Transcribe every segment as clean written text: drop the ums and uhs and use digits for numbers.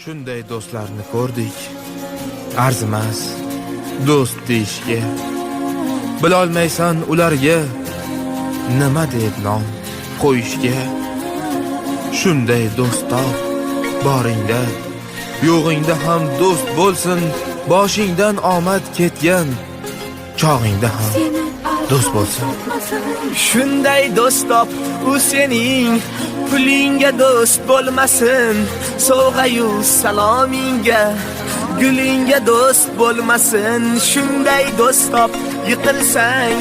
Shunday do'stlarni ko'rdik. Arzimas do'st deyishga. Bilolmaysan ularga nima deb nom qo'yishga. Shunday do'st top boringda, yo'g'ingda ham do'st bo'lsin. Boshingdan omad ketgan chog'ingda ham do'st bo'lsin. Shunday do'st top, u sening pulingga do'st bo'lmasin. Sovg'a-yu salomingga, gulingga do'st bo'lmasin. Shunday do'st top, yiqilsang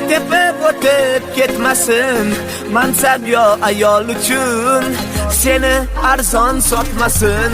tepib o'tib ketmasin. Mansab yo ayol uchun seni arzon sotmasin.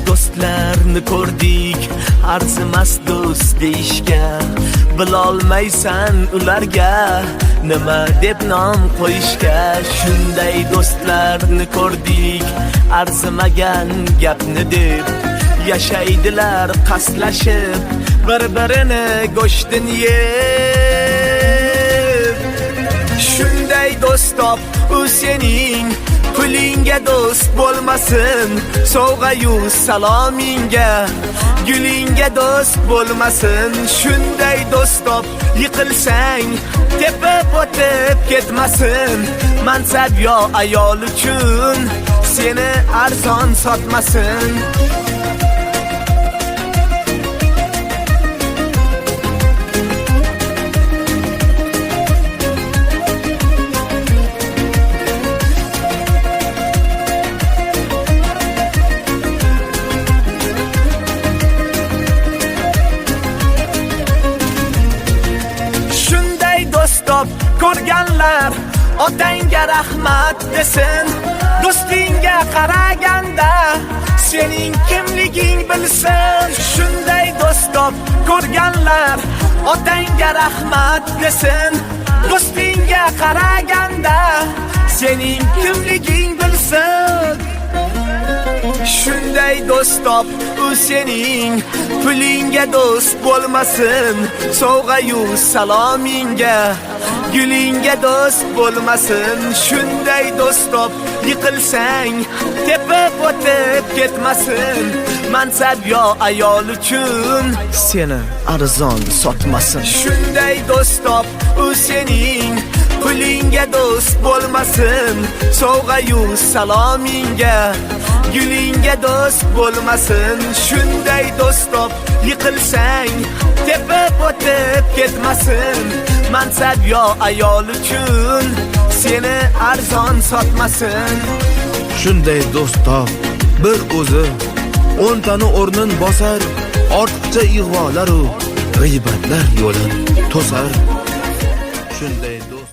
Do'stlarni ko'rdik, arzimas do'st deyishga. Bilolmaysan ularga nima deb nom qo'yishga. Shunday do'stlarni ko'rdik, arzimagan gapni deb yashaydilar qaslashib, bir-birini go'shtini yeb. Shunday do'st top, u sening pulingga do'st bo'lmasin. Sovg'a-yu salomingga, gulingga do'st bo'lmasin. Shunday do'st top, yiqilsang tepib o'tib ketmasin. Mansab yo ayol uchun seni arzon sotmasin. Ko'rganlar otangga rahmat desin. Do'stingga qaraganda sening kimliging bilsin. Shunday do'st top, ko'rganlar otangga rahmat desin. Do'stingga qaraganda sening kimliging bilsin. Shunday do'st top, u sening pulingga do'st bo'lmasin. Sovg'a-yu salomingga, gulingga do'st bo'lmasin. Shunday do'st top, yiqilsang tepib o'tib ketmasin. Mansab yo ayol uchun seni arzon sotmasin. Shunday do'st top, u sening pulingga do'st bo'lmasin. Sovg'a-yu salomingga, gulingga do'st bo'lmasin. Shunday do'st top, yiqilsang tepib o'tib ketmasin. Mansab yo ayol uchun seni arzon sotmasin. Shunday do'st top, bir o'zi 10 tani o'rnin bosar. Ortiqcha ig'volar u g'iybatlar yo'lin to'sar. Shunday